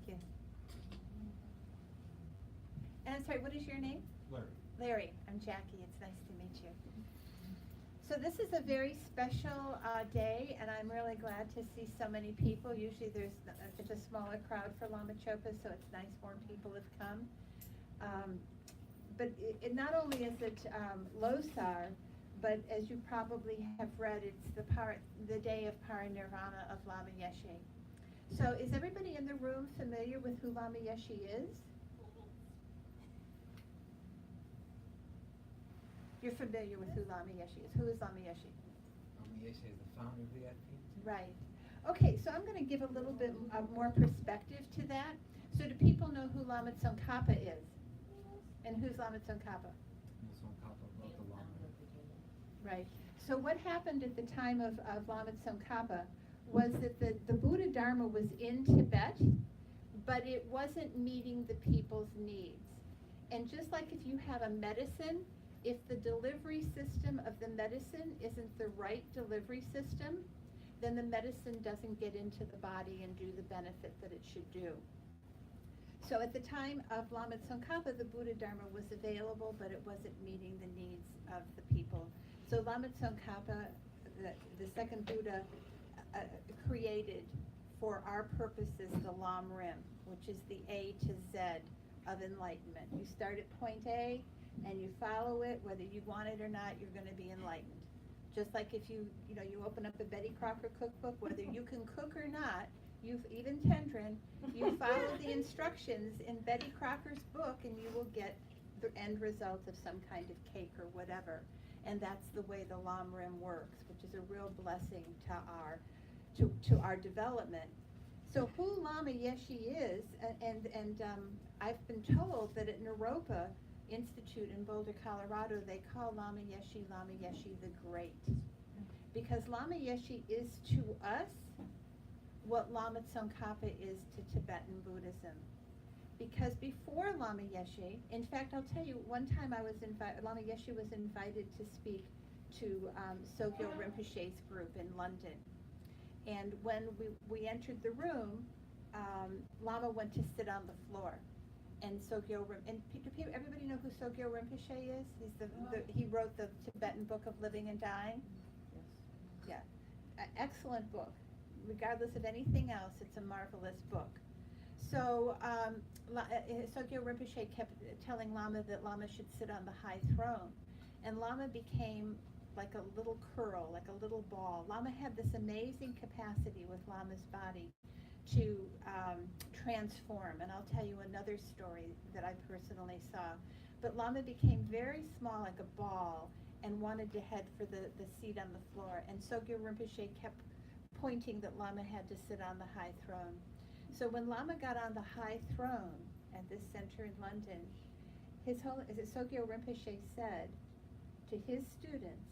you. And I'm sorry, what is your name? Larry. Larry, I'm Jackie. It's nice to meet you. So this is a very special day, and I'm really glad to see so many people. Usually it's a smaller crowd for Lama Chopa, so it's nice more people have come. But it not only is it Losar, but as you probably have read, it's the day of Parinirvana of Lama Yeshe. So is everybody in the room familiar with who Lama Yeshe is? You're familiar with who Lama Yeshe is. Who is Lama Yeshe? Lama Yeshe is the founder of the FP. Right. Okay, so I'm going to give a little bit more perspective to that. So do people know who Lama Tsongkhapa is? And who's Lama Tsongkhapa? Tsongkhapa wrote the Lama. Right. So what happened at the time of Lama Tsongkhapa was that the Buddha Dharma was in Tibet, but it wasn't meeting the people's needs. And just like if you have a medicine, if the delivery system of the medicine isn't the right delivery system, then the medicine doesn't get into the body and do the benefit that it should do. So at the time of Lama Tsongkhapa, the Buddha Dharma was available, but it wasn't meeting the needs of the people. So Lama Tsongkhapa, the second Buddha, created for our purposes the Lam Rim, which is the A to Z of enlightenment. You start at point A and you follow it, whether you want it or not, you're going to be enlightened. Just like if you open up a Betty Crocker cookbook, whether you can cook or not, even Tendrin, you follow the instructions in Betty Crocker's book and you will get the end result of some kind of cake or whatever. And that's the way the Lam Rim works, which is a real blessing to our development. So who Lama Yeshe is, and I've been told that at Naropa Institute in Boulder, Colorado, they call Lama Yeshe the Great. Because Lama Yeshe is to us what Lama Tsongkhapa is to Tibetan Buddhism. Because before Lama Yeshe, in fact, I'll tell you, one time Lama Yeshe was invited to speak to Sogyo Rinpoche's group in London. And when we entered the room, Lama went to sit on the floor. And everybody know who Sogyo Rinpoche is? He wrote the Tibetan Book of Living and Dying. Yes. Yeah, excellent book. Regardless of anything else, it's a marvelous book. So Sogyo Rinpoche kept telling Lama that Lama should sit on the high throne, and Lama became like a little curl, like a little ball. Lama had this amazing capacity with Lama's body to transform, and I'll tell you another story that I personally saw. But Lama became very small, like a ball, and wanted to head for the seat on the floor. And Sogyo Rinpoche kept pointing that Lama had to sit on the high throne. So when Lama got on the high throne at this center in London, Sogyo Rinpoche said to his students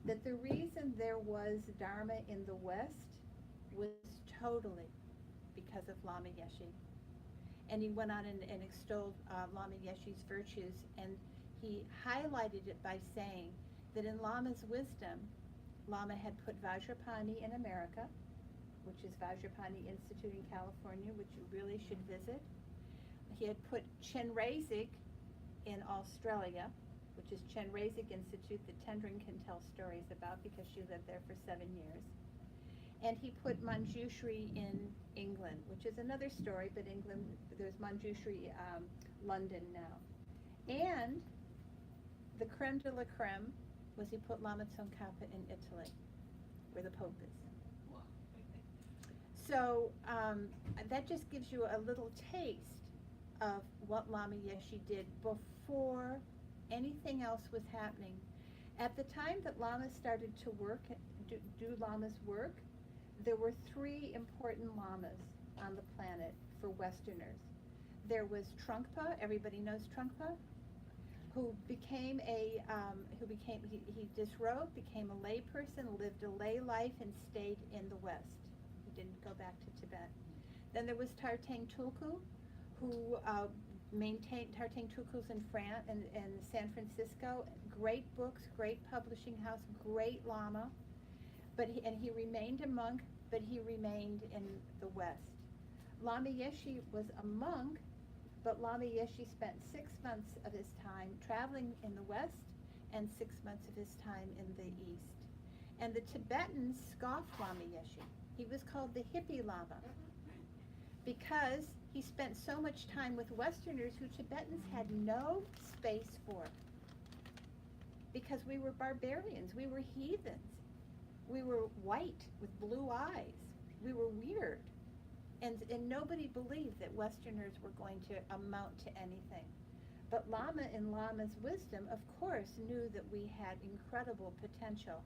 that the reason there was Dharma in the West was totally because of Lama Yeshe. And he went on and extolled Lama Yeshe's virtues, and he highlighted it by saying that in Lama's wisdom, Lama had put Vajrapani in America, which is Vajrapani Institute in California, which you really should visit. He had put Chenrezig in Australia, which is Chenrezig Institute that Tendrin can tell stories about because she lived there for 7 years. And he put Manjushri in England, which is another story, but England, there's Manjushri, London now. And the creme de la creme was he put Lama Tsongkhapa in Italy, where the Pope is. So that just gives you a little taste of what Lama Yeshe did before anything else was happening. At the time that Lama started to do Lama's work, there were 3 important Lamas on the planet for Westerners. There was Trungpa, everybody knows Trungpa, who became he disrobed, became a lay person, lived a lay life, and stayed in the West. He didn't go back to Tibet. Then there was Tartang Tulku, who maintained Tartang Tulku's in France and San Francisco. Great books, great publishing house, great Lama. But he remained a monk, but he remained in the West. Lama Yeshe was a monk, but Lama Yeshe spent 6 months of his time traveling in the West and 6 months of his time in the East. And the Tibetans scoffed Lama Yeshe. He was called the hippie Lama because he spent so much time with Westerners who Tibetans had no space for. Because we were barbarians, we were heathens, we were white with blue eyes, we were weird. And nobody believed that Westerners were going to amount to anything. But Lama, in Lama's wisdom, of course, knew that we had incredible potential.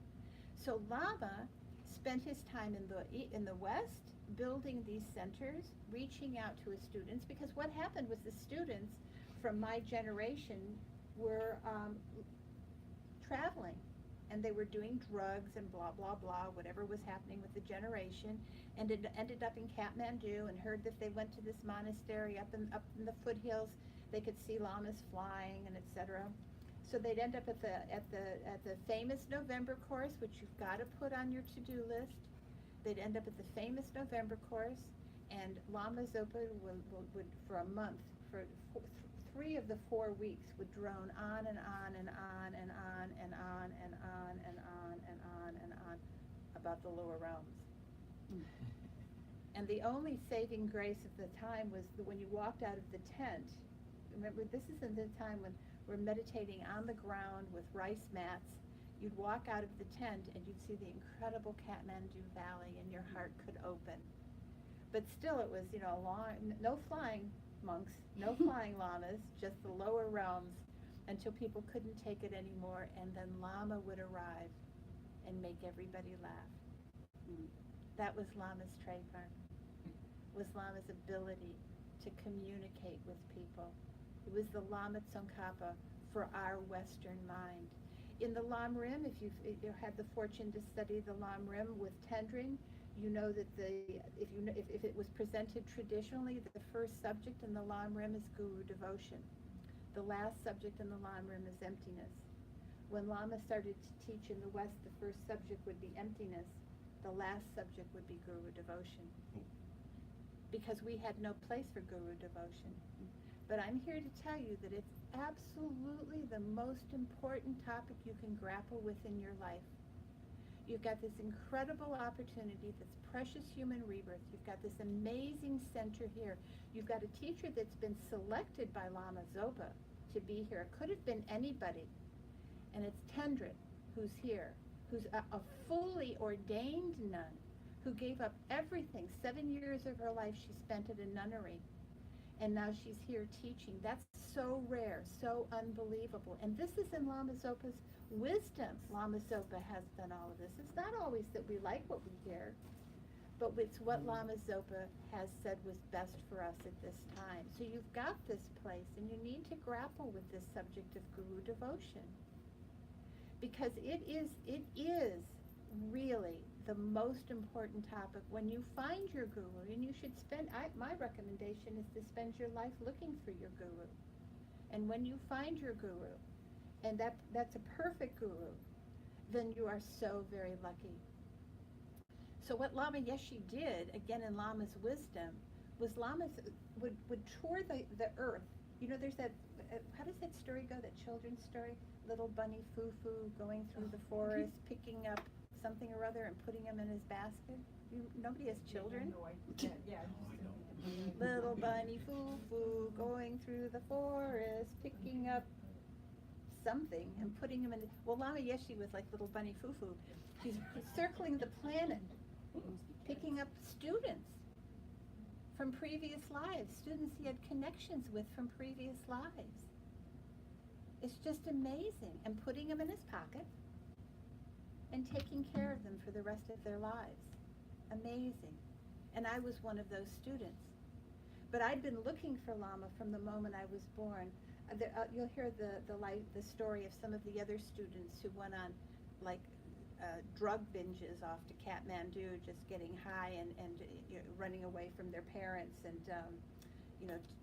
So Lama spent his time in the West, building these centers, reaching out to his students, because what happened was the students from my generation were traveling, and they were doing drugs and blah, blah, blah, whatever was happening with the generation, and it ended up in Kathmandu, and heard that they went to this monastery up in the foothills. They could see llamas flying and etc. So they'd end up at the famous November course, which you've got to put on your to-do list. They'd end up at the famous November course, and Lama Zopa would for a month, for 3 of the 4 weeks, would drone on and on and on and on and on and on and on and on and on about the lower realms. And the only saving grace of the time was when you walked out of the tent. Remember, this is in the time when we're meditating on the ground with rice mats. You'd walk out of the tent and you'd see the incredible Kathmandu Valley, and your heart could open. But still, it was, no flying monks, no flying lamas, just the lower realms, until people couldn't take it anymore, and then Lama would arrive and make everybody laugh. That was Lama's trademark, was Lama's ability to communicate with people. It was the Lama Tsongkhapa for our Western mind. In the Lam Rim, if you've had the fortune to study the Lam Rim with Tendring, you know that if it was presented traditionally, the first subject in the Lam Rim is Guru devotion. The last subject in the Lam Rim is emptiness. When Lama started to teach in the West, the first subject would be emptiness. The last subject would be Guru devotion. Because we had no place for Guru devotion. But I'm here to tell you that it's absolutely the most important topic you can grapple with in your life. You've got this incredible opportunity, this precious human rebirth. You've got this amazing center here. You've got a teacher that's been selected by Lama Zopa to be here. It could have been anybody. And it's Tendrin who's here, who's a fully ordained nun who gave up everything. 7 years of her life she spent at a nunnery. And now she's here teaching. That's so rare, so unbelievable. And this is in Lama Zopa's wisdom. Lama Zopa has done all of this. It's not always that we like what we hear, but it's what Lama Zopa has said was best for us at this time. So you've got this place, and you need to grapple with this subject of Guru devotion. Because it is really the most important topic. When you find your guru, and you should my recommendation is to spend your life looking for your guru. And when you find your guru, and that's a perfect guru, then you are so very lucky. So what Lama Yeshe did, again in Lama's wisdom, was Lamas would tour the earth. There's that, how does that story go, that children's story? Little bunny Foo-Foo going through the forest, picking up something or other and putting them in his basket. Nobody has children? Little bunny Foo-Foo going through the forest, picking up something and putting them in. Well, Lama Yeshe was like little bunny Foo-Foo. He's circling the planet, picking up students from previous lives, students he had connections with from previous lives. It's just amazing. And putting them in his pocket and taking care of them for the rest of their lives. Amazing. And I was one of those students. But I'd been looking for Lama from the moment I was born. You'll hear the story of some of the other students who went on drug binges off to Kathmandu, just getting high and running away from their parents and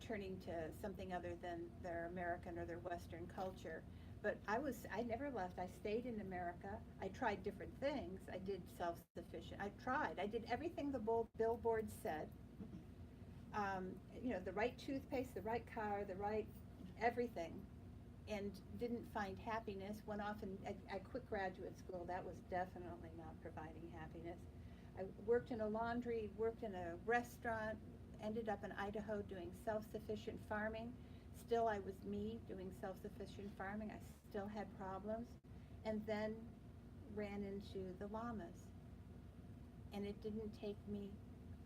turning to something other than their American or their Western culture. But I never left. I stayed in America. I tried different things. I did self-sufficient. I did everything the billboard said. the right toothpaste, the right car, the right everything, and didn't find happiness, went off and I quit graduate school. That was definitely not providing happiness. I worked in a laundry, worked in a restaurant, ended up in Idaho doing self-sufficient farming. Still, I was me doing self-sufficient farming. I still had problems. And then ran into the Lamas. And it didn't take me,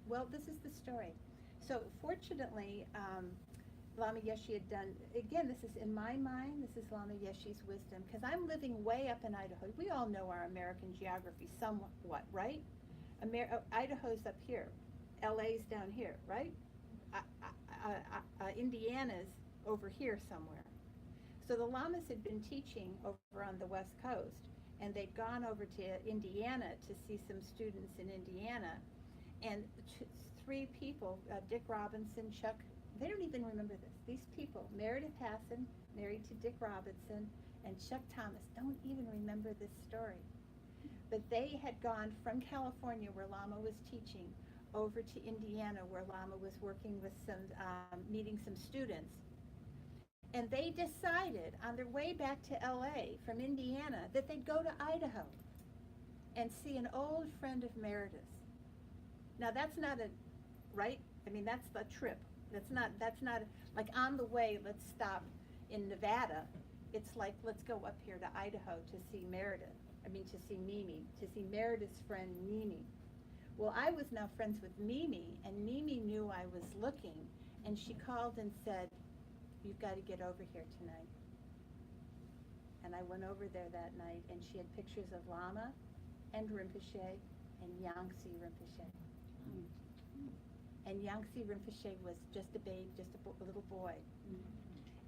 well, this is the story. So fortunately, Lama Yeshe had done, again, this is in my mind, this is Lama Yeshe's wisdom, because I'm living way up in Idaho. We all know our American geography somewhat, right? Idaho's up here. LA's down here, right? Indiana's over here somewhere. So the Lamas had been teaching over on the West Coast, and they'd gone over to Indiana to see some students in Indiana, and three people, Dick Robinson, Chuck, they don't even remember this. These people, Meredith Hassan, married to Dick Robinson, and Chuck Thomas, don't even remember this story. But they had gone from California, where Lama was teaching, over to Indiana, where Lama was working with meeting some students. And they decided on their way back to LA from Indiana that they'd go to Idaho and see an old friend of Meredith's. Now that's not right? I mean, that's the trip. That's not like on the way, let's stop in Nevada. It's like, let's go up here to Idaho to see to see Mimi, to see Meredith's friend Mimi. Well, I was now friends with Mimi, and Mimi knew I was looking, and she called and said, "You've got to get over here tonight." And I went over there that night, and she had pictures of Lama and Rinpoche and Yangtze Rinpoche. And Yangtze Rinpoche was just a babe, just a little boy.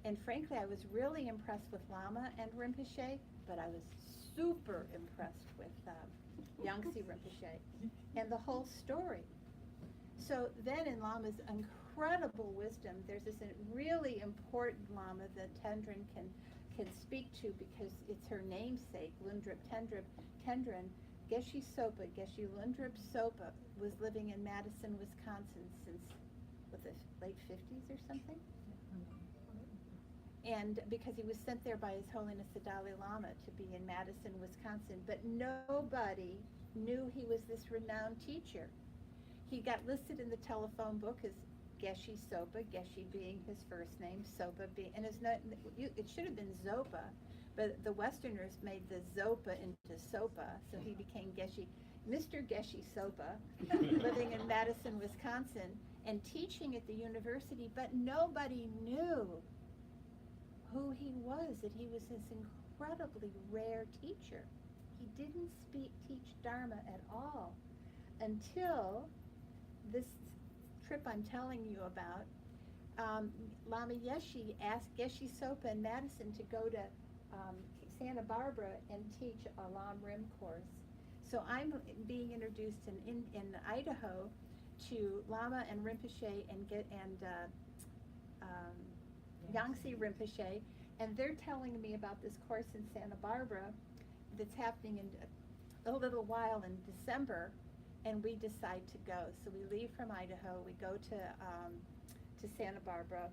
And frankly, I was really impressed with Lama and Rinpoche, but I was super impressed with Yangtze Rinpoche and the whole story. So then in Lama's incredible wisdom, there's this really important Lama that Tendrin can speak to because it's her namesake, Lundrup Tendrin. Geshe Sopa, Geshe Lundrup Sopa, was living in Madison, Wisconsin since the late 50s or something. And because he was sent there by His Holiness the Dalai Lama to be in Madison, Wisconsin, but nobody knew he was this renowned teacher. He got listed in the telephone book as Geshe Sopa, Geshe being his first name, Sopa being, and it should have been Zopa, but the Westerners made the Zopa into Sopa, so he became Mr. Geshe Sopa, living in Madison, Wisconsin, and teaching at the university, but nobody knew who he was, that he was this incredibly rare teacher. He didn't teach Dharma at all until this trip I'm telling you about. Lama Yeshe asked Geshe Sopa in Madison to go to Santa Barbara and teach a Lam Rim course. So I'm being introduced in Idaho to Lama and Rinpoche and Yangtze Rinpoche, and they're telling me about this course in Santa Barbara that's happening in a little while in December, and we decide to go. So we leave from Idaho, we go to Santa Barbara,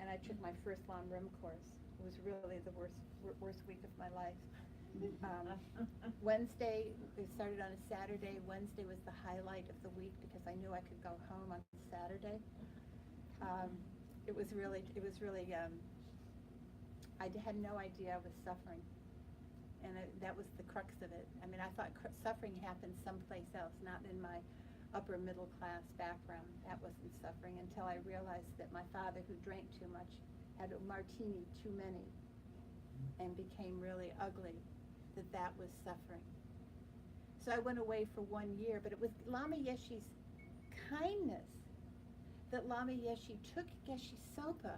and I took my first Lam Rim course. It was really the worst week of my life. Wednesday, we started on a Saturday. Wednesday was the highlight of the week because I knew I could go home on Saturday. It was really, I had no idea I was suffering. And that was the crux of it. I mean, I thought suffering happened someplace else, not in my upper middle class background. That wasn't suffering until I realized that my father, who drank too much, had a martini too many and became really ugly, that was suffering. So I went away for 1 year, but it was Lama Yeshe's kindness that Lama Yeshe took Geshe Sopa,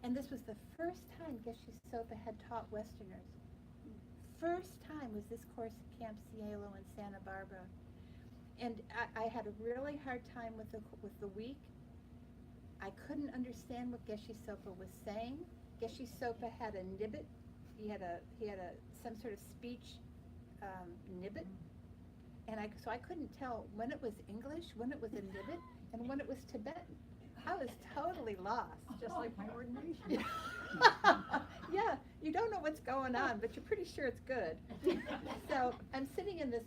and this was the first time Geshe Sopa had taught Westerners. First time was this course at Camp Cielo in Santa Barbara. And I had a really hard time with the week. I couldn't understand what Geshe Sopa was saying. Geshe Sopa had a nibbit. He had some sort of speech nibbit, And so I couldn't tell when it was English, when it was Inuit, and when it was Tibetan. I was totally lost. Just like my ordination. Yeah, you don't know what's going on, but you're pretty sure it's good. So I'm sitting in this,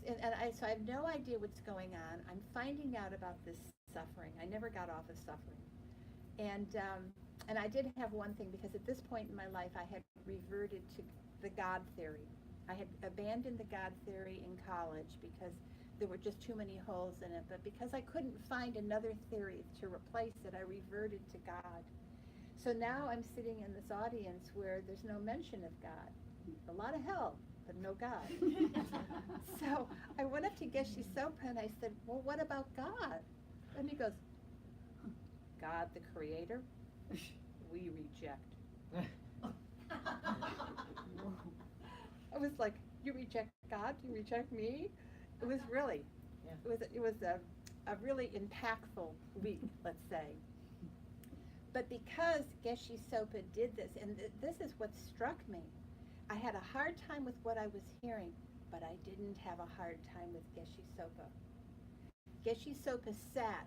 so I have no idea what's going on. I'm finding out about this suffering. I never got off of suffering. And I did have one thing, because at this point in my life, I had reverted to the God theory. I had abandoned the God theory in college because there were just too many holes in it. But because I couldn't find another theory to replace it, I reverted to God. So now I'm sitting in this audience where there's no mention of God. A lot of hell, but no God. So I went up to Yeshe Sopa and I said, well, what about God? And he goes, God, the creator, we reject. I was like, you reject God? You reject me? It was really, it was a really impactful week, let's say. But because Yeshe Sopa did this, and this is what struck me, I had a hard time with what I was hearing, but I didn't have a hard time with Yeshe Sopa. Yeshe Sopa sat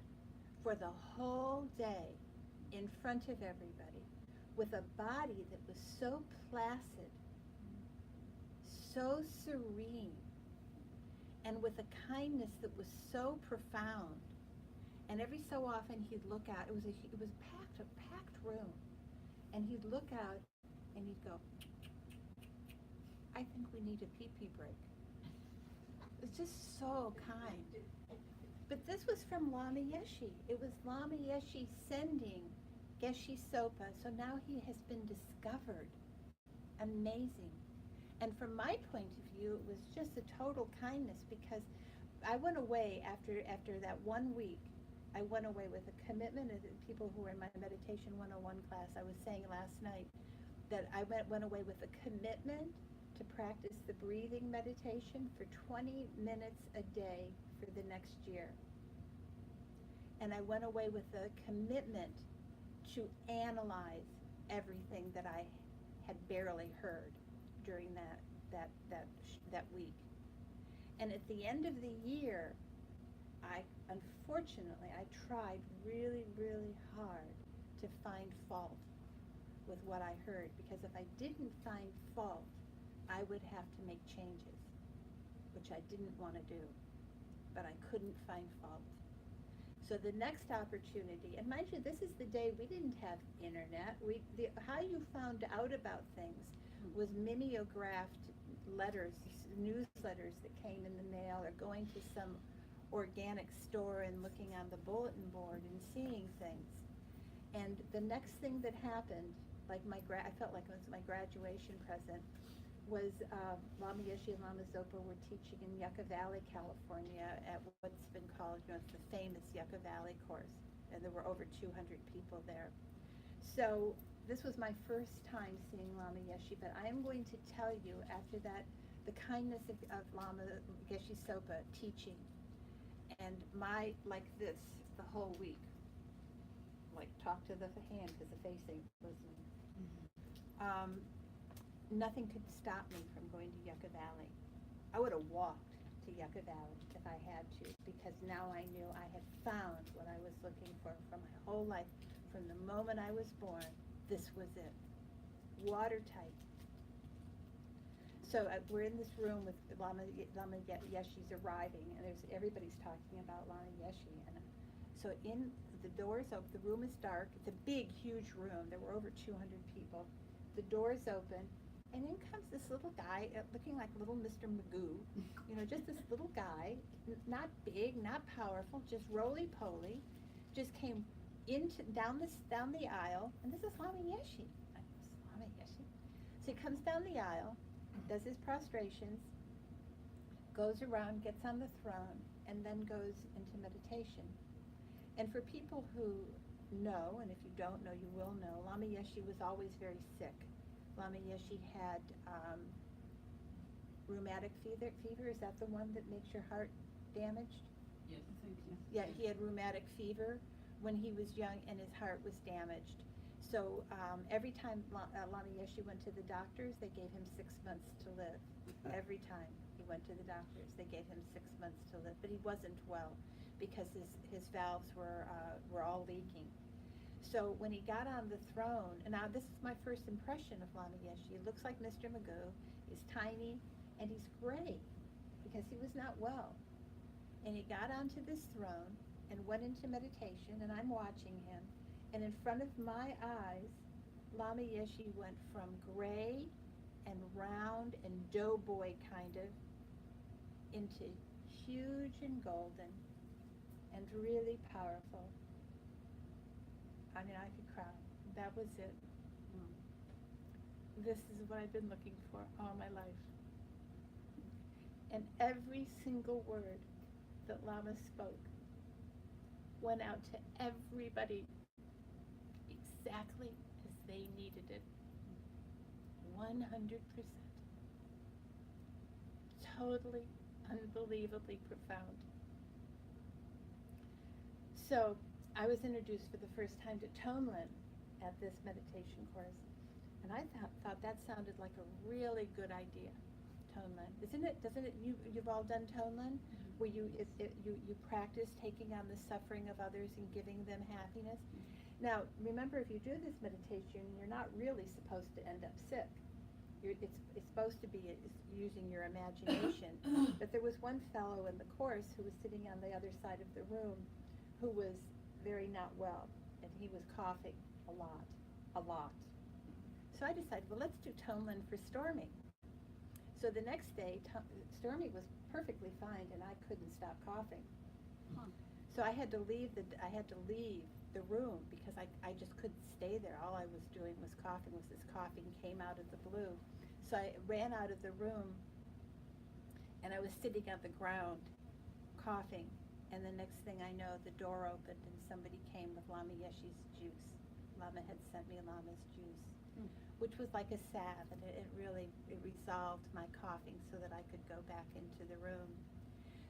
for the whole day in front of everybody with a body that was so placid, so serene, and with a kindness that was so profound. And every so often he'd look out. It was a packed room, and he'd look out and he'd go, I think we need a pee-pee break. It's just so kind. But this was from Lama Yeshe. It was Lama Yeshe sending Yeshe Sopa, so now he has been discovered. Amazing. And from my point of view, it was just a total kindness, because I went away after that 1 week. I went away with a commitment. Of the people who were in my Meditation 101 class, I was saying last night that I went away with a commitment to practice the breathing meditation for 20 minutes a day for the next year. And I went away with a commitment to analyze everything that I had barely heard during that week. And at the end of the year, unfortunately, I tried really, really hard to find fault with what I heard, because if I didn't find fault, I would have to make changes, which I didn't want to do, but I couldn't find fault. So the next opportunity, and mind you, this is the day we didn't have internet. How you found out about things was mimeographed letters, newsletters that came in the mail, or going to some organic store and looking on the bulletin board and seeing things. And the next thing that happened, like I felt like it was my graduation present, was Lama Yeshe and Lama Zopa were teaching in Yucca Valley, California, at what's been called, it's the famous Yucca Valley course, and there were over 200 people there. So this was my first time seeing Lama Yeshe, but I am going to tell you, after that, the kindness of Lama Yeshe Sopa teaching, and like this, the whole week, like talk to the hand because the face ain't listening. Nothing could stop me from going to Yucca Valley. I would have walked to Yucca Valley if I had to, because now I knew I had found what I was looking for my whole life. From the moment I was born, this was it. Watertight. So we're in this room with Lama Yeshe's arriving, and everybody's talking about Lama Yeshe. And so the doors open, the room is dark. It's a big, huge room. There were over 200 people. The doors open, and in comes this little guy, looking like little Mr. Magoo. Just this little guy, not big, not powerful, just roly-poly, just came down the aisle, and this is Lama Yeshe. Lama Yeshe. So he comes down the aisle, does his prostrations, goes around, gets on the throne, and then goes into meditation. And for people who know, and if you don't know, you will know, Lama Yeshe was always very sick. Lama Yeshe had rheumatic fever. Is that the one that makes your heart damaged? Yes, I think so. Yeah, he had rheumatic fever when he was young, and his heart was damaged. So every time Lama Yeshe went to the doctors, they gave him 6 months to live. Every time he went to the doctors. They gave him 6 months to live, but he wasn't well because his valves were all leaking. So when he got on the throne, and now this is my first impression of Lama Yeshe. He looks like Mr. Magoo. He's tiny and he's gray because he was not well. And he got onto this throne and went into meditation, and I'm watching him. And in front of my eyes, Lama Yeshe went from gray and round and doughboy kind of into huge and golden and really powerful. I mean, I could cry. That was it. This is what I've been looking for all my life. And every single word that Lama spoke went out to everybody exactly as they needed it. 100%. Totally, unbelievably profound. So, I was introduced for the first time to Tonlin at this meditation course, and I thought that sounded like a really good idea. Tonlin, isn't it? Doesn't it? You've all done Tonlin, where you practice taking on the suffering of others and giving them happiness. Now, remember, if you do this meditation, you're not really supposed to end up sick. It's supposed to be using your imagination. But there was one fellow in the course who was sitting on the other side of the room, who was very not well, and he was coughing a lot. So I decided, well, let's do Tonlin for Stormy. So the next day, Stormy was perfectly fine, and I couldn't stop coughing. So I had to leave the room because I just couldn't stay there. All I was doing was coughing. This coughing came out of the blue. So I ran out of the room, and I was sitting on the ground, coughing. And the next thing I know, the door opened and somebody came with Lama Yeshe's juice. Lama had sent me Lama's juice, which was like a salve, and it resolved my coughing so that I could go back into the room.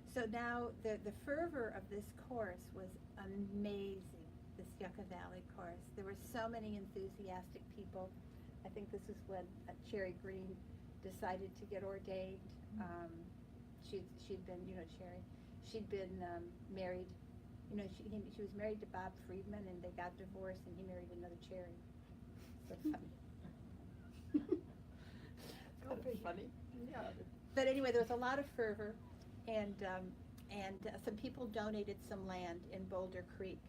So now the fervor of this course was amazing, this Yucca Valley course. There were so many enthusiastic people. I think this is when Cherry Green decided to get ordained. She'd been, Cherry, she'd been married. She was married to Bob Friedman, and they got divorced, and he married another Cherry. So funny. It's funny. Yeah. But anyway, there was a lot of fervor, and some people donated some land in Boulder Creek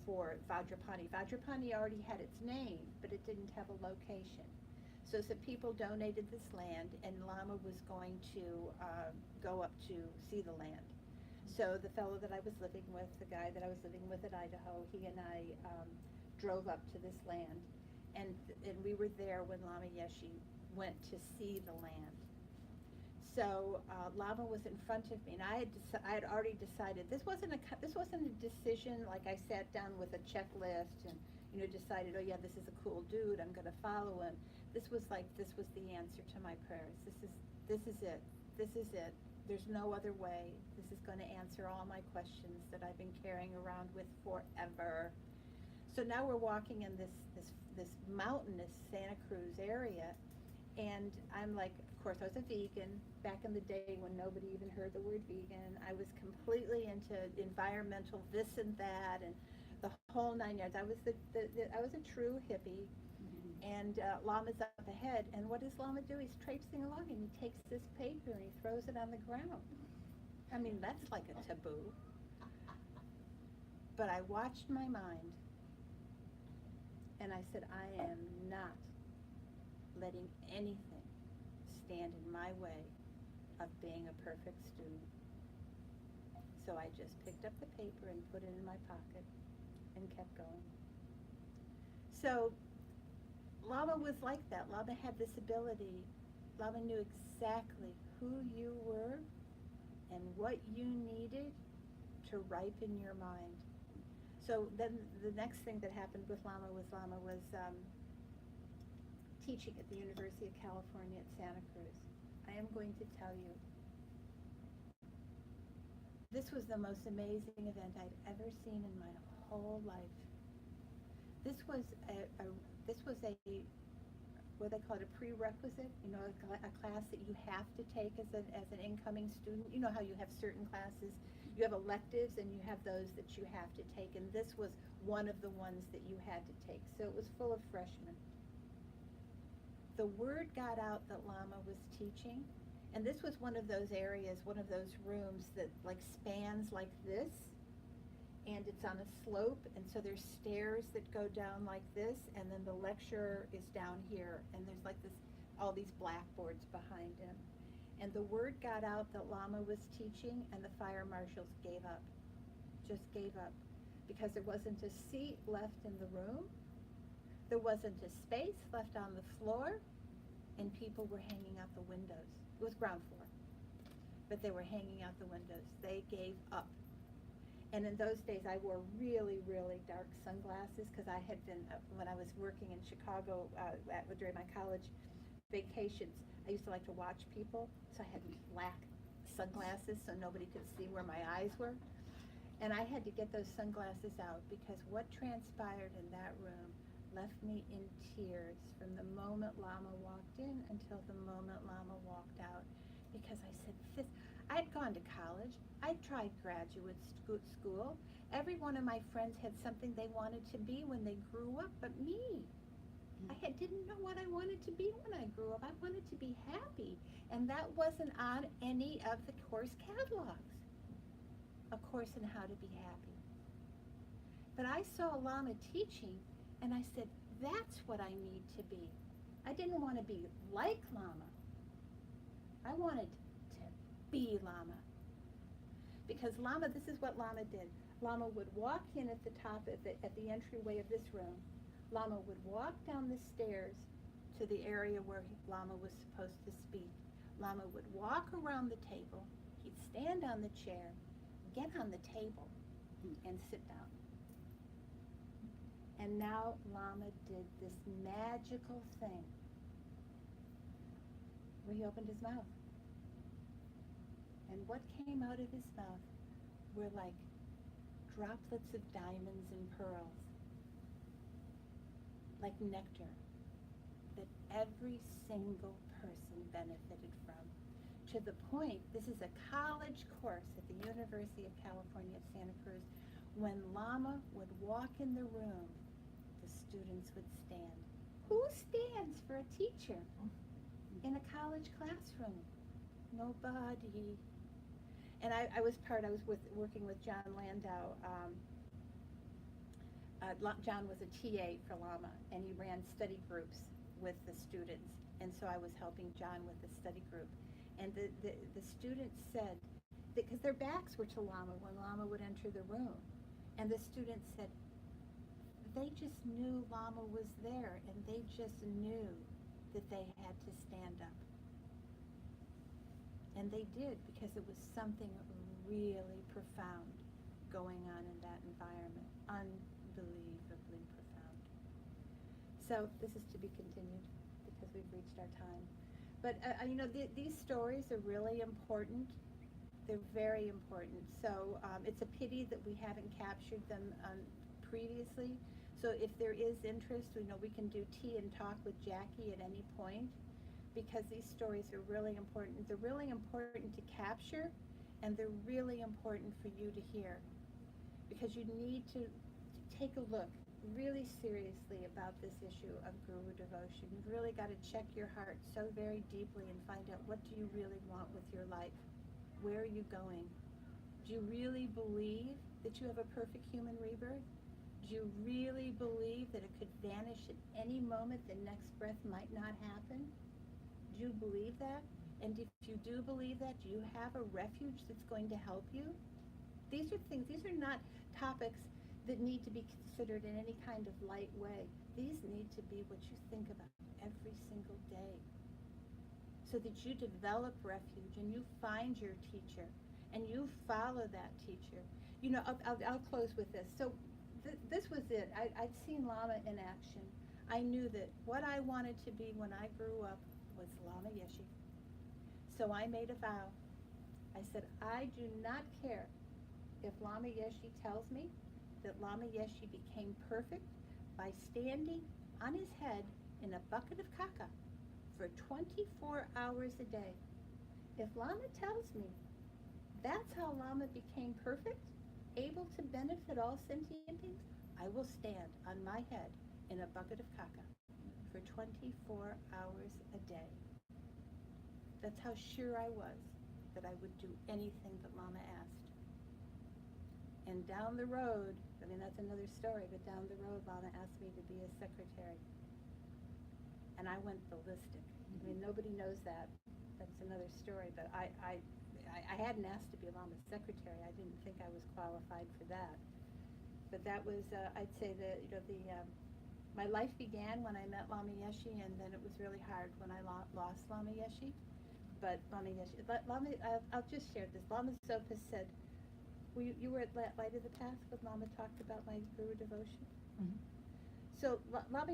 for Vajrapani. Vajrapani already had its name, but it didn't have a location. So some people donated this land, and Lama was going to go up to see the land. So the fellow that I was living with, the guy that I was living with at Idaho, he and I drove up to this land, and we were there when Lama Yeshe went to see the land. So Lama was in front of me, and I had already decided this wasn't a decision like I sat down with a checklist and decided, oh yeah, this is a cool dude, I'm going to follow him. This was the answer to my prayers. This is it. There's no other way. This is going to answer all my questions that I've been carrying around with forever. So now we're walking in this mountainous Santa Cruz area, and I'm like, of course, I was a vegan back in the day when nobody even heard the word vegan. I was completely into environmental this and that, and the whole 9 yards. I was a true hippie. And Lama's up ahead, and what does Lama do? He's traipsing along, and he takes this paper and he throws it on the ground. I mean, that's like a taboo. But I watched my mind, and I said, I am not letting anything stand in my way of being a perfect student. So I just picked up the paper and put it in my pocket and kept going. So Lama was like that. Lama had this ability. Lama knew exactly who you were and what you needed to ripen your mind. So then the next thing that happened with Lama was teaching at the University of California at Santa Cruz. I am going to tell you, this was the most amazing event I'd ever seen in my whole life. This was what they call it, a prerequisite, you know, a class that you have to take as an incoming student. You know how you have certain classes, you have electives and you have those that you have to take, and this was one of the ones that you had to take. So it was full of freshmen. The word got out that Lama was teaching, and this was one of those areas, one of those rooms that like spans like this, and it's on a slope, and so there's stairs that go down like this, and then the lecturer is down here, and there's like this, all these blackboards behind him. And the word got out that Lama was teaching, and the fire marshals gave up, just gave up, because there wasn't a seat left in the room, there wasn't a space left on the floor, and people were hanging out the windows. It was ground floor, but they were hanging out the windows. They gave up. And in those days, I wore really, really dark sunglasses because I had been, when I was working in Chicago during my college vacations, I used to like to watch people, so I had black sunglasses so nobody could see where my eyes were. And I had to get those sunglasses out because what transpired in that room left me in tears from the moment Lama walked in until the moment Lama walked out. Because I said, I'd gone to college, I'd tried graduate school. Every one of my friends had something they wanted to be when they grew up, but me. Didn't know what I wanted to be when I grew up. I wanted to be happy, and that wasn't on any of the course catalogs. A course in how to be happy. But I saw Lama teaching, and I said, that's what I need to be. I didn't want to be like Lama. I wanted to be Lama. Because Lama, this is what Lama did. Lama would walk in at the top, at the entryway of this room. Lama would walk down the stairs to the area where Lama was supposed to speak. Lama would walk around the table. He'd stand on the chair, get on the table, and sit down. And now Lama did this magical thing where he opened his mouth. And what came out of his mouth were like droplets of diamonds and pearls, like nectar, that every single person benefited from. To the point, this is a college course at the University of California at Santa Cruz. When Lama would walk in the room, the students would stand. Who stands for a teacher in a college classroom? Nobody. And I was working with John Landau. John was a TA for Lama, and he ran study groups with the students. And so I was helping John with the study group. And the students said, because their backs were to Lama when Lama would enter the room. And the students said, they just knew Lama was there, and they just knew that they had to stand up. And they did, because it was something really profound going on in that environment. Unbelievably profound. So this is to be continued, because we've reached our time. But these stories are really important. They're very important. So it's a pity that we haven't captured them previously. So if there is interest, we can do tea and talk with Jackie at any point, because these stories are really important. They're really important to capture, and they're really important for you to hear, because you need to take a look really seriously about this issue of guru devotion. You've really got to check your heart so very deeply and find out, what do you really want with your life? Where are you going? Do you really believe that you have a perfect human rebirth? Do you really believe that it could vanish at any moment? The next breath might not happen? Do you believe that? And if you do believe that, do you have a refuge that's going to help you? These are things, these are not topics that need to be considered in any kind of light way. These need to be what you think about every single day, so that you develop refuge and you find your teacher and you follow that teacher. I'll close with this. So this was it. I'd seen Lama in action. I knew that what I wanted to be when I grew up was Lama Yeshe. So I made a vow. I said, I do not care if Lama Yeshe tells me that Lama Yeshe became perfect by standing on his head in a bucket of caca for 24 hours a day. If Lama tells me that's how Lama became perfect, able to benefit all sentient beings, I will stand on my head in a bucket of caca for 24 hours a day. That's how sure I was that I would do anything that Lama asked. And down the road, I mean, that's another story, but down the road, Lama asked me to be his secretary. And I went ballistic. I mean, nobody knows that. That's another story, but I hadn't asked to be Lama's secretary. I didn't think I was qualified for that. But that was, I'd say that, my life began when I met Lama Yeshe, and then it was really hard when I lost Lama Yeshe. But Lama Yeshe, I'll just share this. Lama Zopa said, you were at Light of the Path when Lama talked about my guru devotion? Mhm. So Lama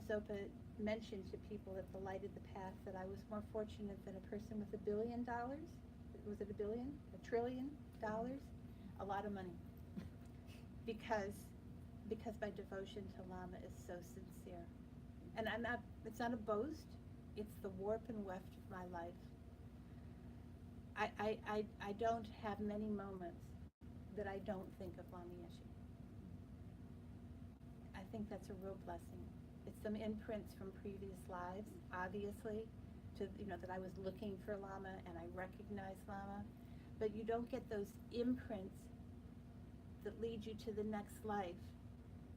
Zopa mentioned to people at the Light of the Path that I was more fortunate than a person with $1 billion. Was it $1 billion? $1 trillion? A lot of money. Because my devotion to Lama is so sincere. And it's not a boast, it's the warp and weft of my life. I don't have many moments that I don't think of Lama Yeshe. I think that's a real blessing. It's some imprints from previous lives, obviously, that I was looking for Lama and I recognized Lama. But you don't get those imprints that lead you to the next life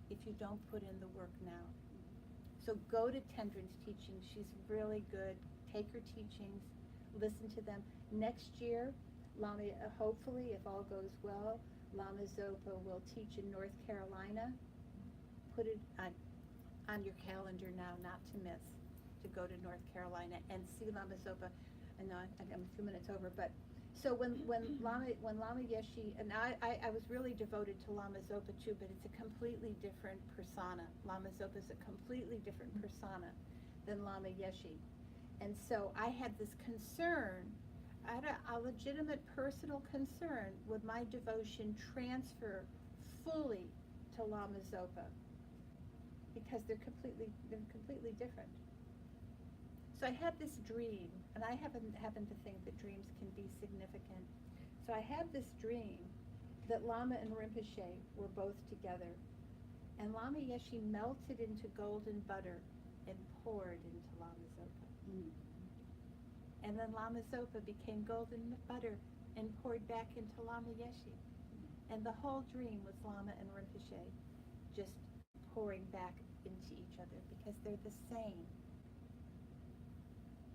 if you don't put in the work now. So go to Tendrin's teachings. She's really good. Take her teachings, listen to them. Next year, Lama, hopefully, if all goes well, Lama Zopa will teach in North Carolina. Put it on your calendar now, not to miss, to go to North Carolina and see Lama Zopa. I know I'm a few minutes over, but so when Lama Yeshe, and I was really devoted to Lama Zopa too, but it's a completely different persona. Lama Zopa is a completely different persona than Lama Yeshe. And so I had this concern, I had a legitimate personal concern, would my devotion transfer fully to Lama Zopa? Because they're completely different. So I had this dream, and I happen to think that dreams can be significant. So I had this dream that Lama and Rinpoche were both together, and Lama Yeshe melted into golden butter and poured into Lama Zopa. And then Lama Zopa became golden butter and poured back into Lama Yeshe. And the whole dream was Lama and Rinpoche just pouring back into each other because they're the same.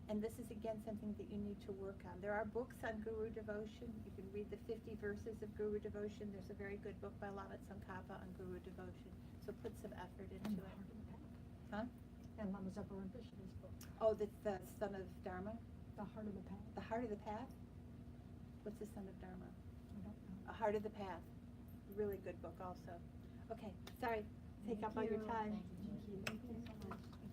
And this is again something that you need to work on. There are books on Guru Devotion. You can read the 50 verses of Guru Devotion. There's a very good book by Lama Tsongkhapa on Guru Devotion. So put some effort into it. Huh? And Lama Zopa Rinpoche's book, Oh, that's the Son of Dharma? The Heart of the Path. The Heart of the Path? What's the Son of Dharma? I don't know. A Heart of the Path. Really good book also. Okay, sorry, take up all your time. Thank you so much.